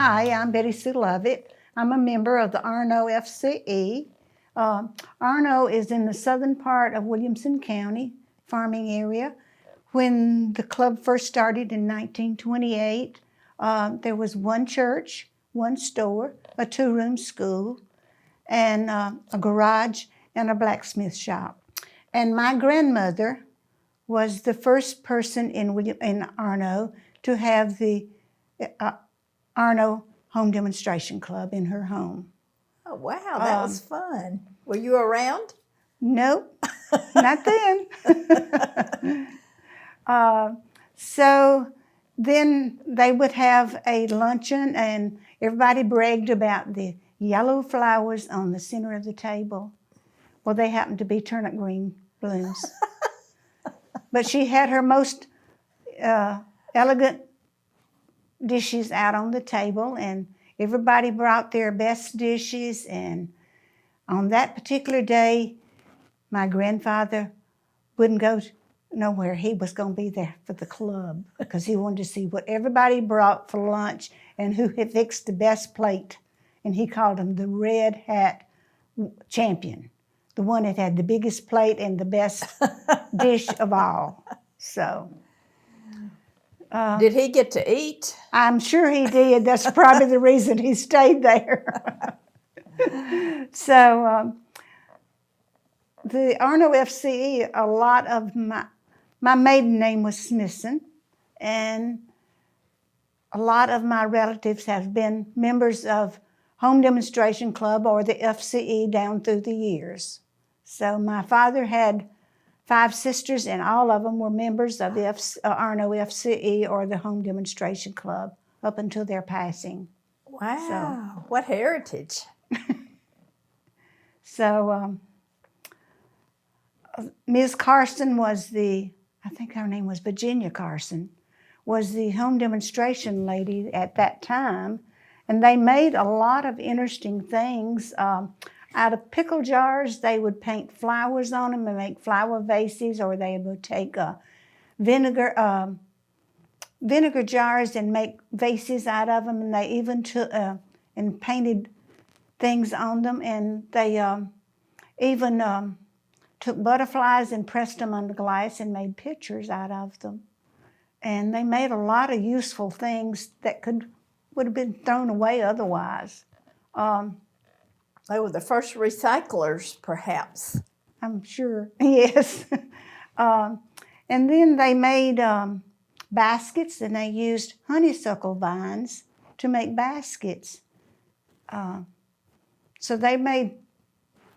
Hi, I'm Betisu Lovett. I'm a member of the Arno FCE. Arno is in the southern part of Williamson County, farming area. When the club first started in 1928, there was one church, one store, a two-room school, and a garage and a blacksmith shop. And my grandmother was the first person in Arno to have the Arno Home Demonstration Club in her home. Oh, wow, that was fun. Were you around? Nope, not then. So then they would have a luncheon, and everybody bragged about the yellow flowers on the center of the table. Well, they happened to be turnip green blooms. But she had her most elegant dishes out on the table, and everybody brought their best dishes. And on that particular day, my grandfather wouldn't go nowhere. He was going to be there for the club because he wanted to see what everybody brought for lunch and who had fixed the best plate. And he called him the Red Hat Champion, the one that had the biggest plate and the best dish of all. So, did he get to eat? I'm sure he did. That's probably the reason he stayed there. So, the Arno FCE, a lot of my maiden name was Smithson, and a lot of my relatives have been members of Home Demonstration Club or the FCE down through the years. So my father had 5 sisters, and all of them were members of the Arno FCE or the Home Demonstration Club up until their passing. Wow, what heritage. So Ms. Carson was I think her name was Virginia Carson, was the home demonstration lady at that time. And they made a lot of interesting things. Out of pickle jars, they would paint flowers on them and make flower vases, or they would take vinegar jars and make vases out of them. And they even took and painted things on them. And they even took butterflies and pressed them under glass and made pictures out of them. And they made a lot of useful things that would have been thrown away otherwise. They were the first recyclers, perhaps. I'm sure, yes. And then they made baskets, and they used honeysuckle vines to make baskets. So they made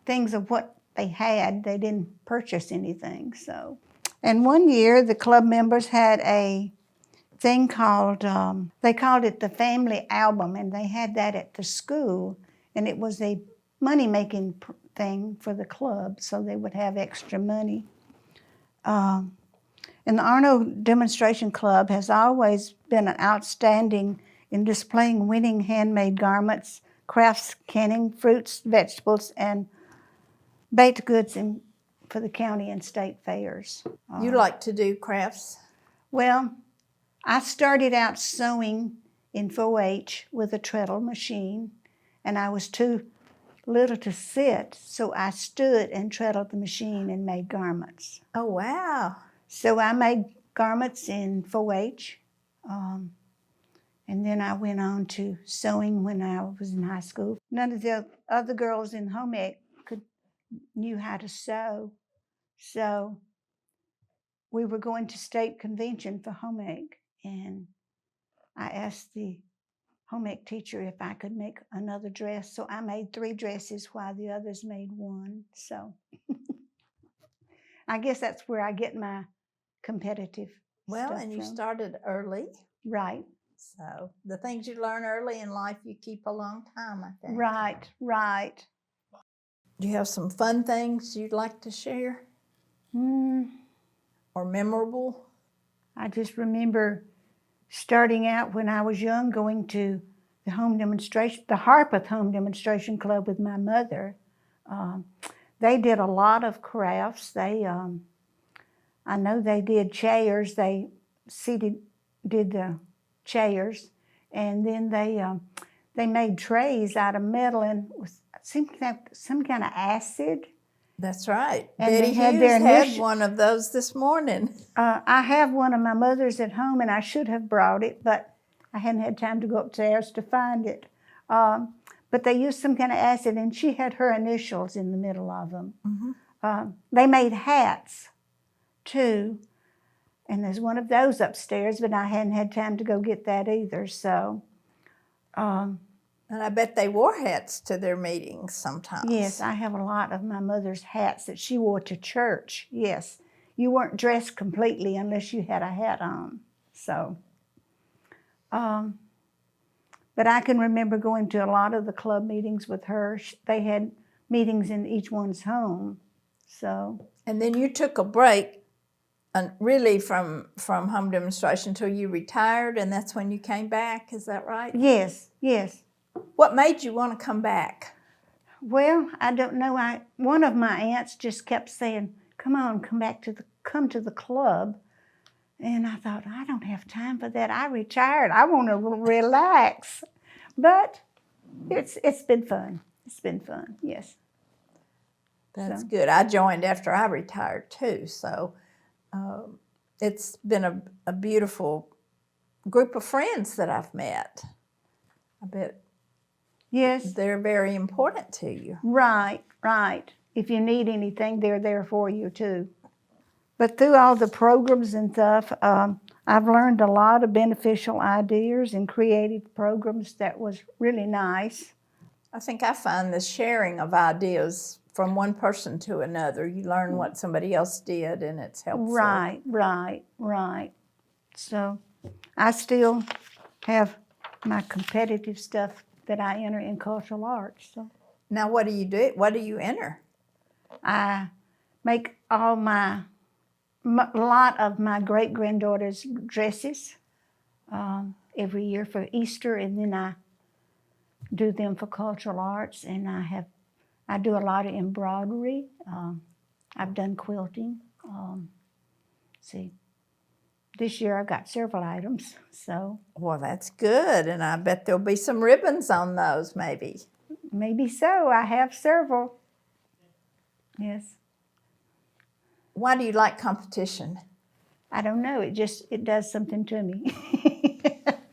things of what they had. They didn't purchase anything. So, and one year the club members had a thing called, they called it the family album, and they had that at the school, and it was a money-making thing for the club, so they would have extra money. And the Arno Demonstration Club has always been outstanding in displaying winning handmade garments, crafts, canning fruits, vegetables, and baked goods for the county and state fairs. You like to do crafts? Well, I started out sewing in 4-H with a treadle machine, and I was too little to sit, so I stood and treadled the machine and made garments. Oh, wow. So I made garments in 4-H, and then I went on to sewing when I was in high school. None of the other girls in home ec knew how to sew, so we were going to state convention for home ec, and I asked the home ec teacher if I could make another dress, so I made 3 dresses while the others made 1. So I guess that's where I get my competitive stuff and you from. started early. Right. So the things you learn early in life, you keep a long time, I think. Right. Do you have some fun things you'd like to share? Or memorable? I just remember starting out when I was young, going to the Harpeth Home Demonstration Club with my mother. They did a lot of crafts. I know they did chairs. They did the chairs, And then they made trays out of metal and with some kind of acid. That's right. And Betty they had Hughes their had one of those this morning. I have one of my mother's at home, and I should have brought it, but I hadn't had time to go upstairs to find it. But they used some kind of acid, and she had her initials in the middle of them. Mm-hmm. They made hats, too, and there's one of those upstairs, but I hadn't had time to go get that either. So, and I bet they wore hats to their meetings sometimes. yes, I have a lot of my mother's hats that she wore to church. Yes, you weren't dressed completely unless you had a hat on. So, but I can remember going to a lot of the club meetings with her. They had meetings in each one's home. So. And then you took a break, really from home demonstration until you retired, and that's when you came back. Is that right? Yes, yes. What made you want to come back? Well, I don't know. One of my aunts just kept saying, "Come on, come to the club," and I thought, I don't have time for that. I retired. I want to relax, but it's been fun. It's been fun. Yes. That's good. I joined after I retired too, so it's been a beautiful group of friends that I've met. I bet. Yes. They're very important to you. Right, right. If you need anything, they're there for you too. But through all the programs and stuff, I've learned a lot of beneficial ideas and creative programs that was really nice. I think I find the sharing of ideas from one person to another, you learn what somebody else did, and it's helpful. Right, right, right. So I still have my competitive stuff that I enter in cultural arts. So now what do you do? What do you enter? I make all a lot of my great-granddaughter's dresses every year for Easter, and then I do them for cultural arts, and I do a lot of embroidery. I've done quilting. This year I got several items, so. Well, that's good, and I bet there'll be some ribbons on those, maybe. Maybe so. I have several. Yes. Why do you like competition? I don't know. It does something to me.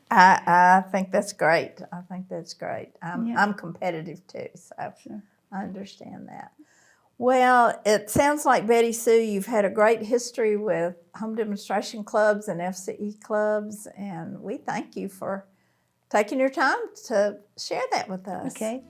I think that's great. I think that's great. Yeah. I'm competitive too, so I understand that. Well, it sounds like, Betty Sue, you've had a great history with home demonstration clubs and FCE clubs, and we thank you for taking your time to share that with us. Okay.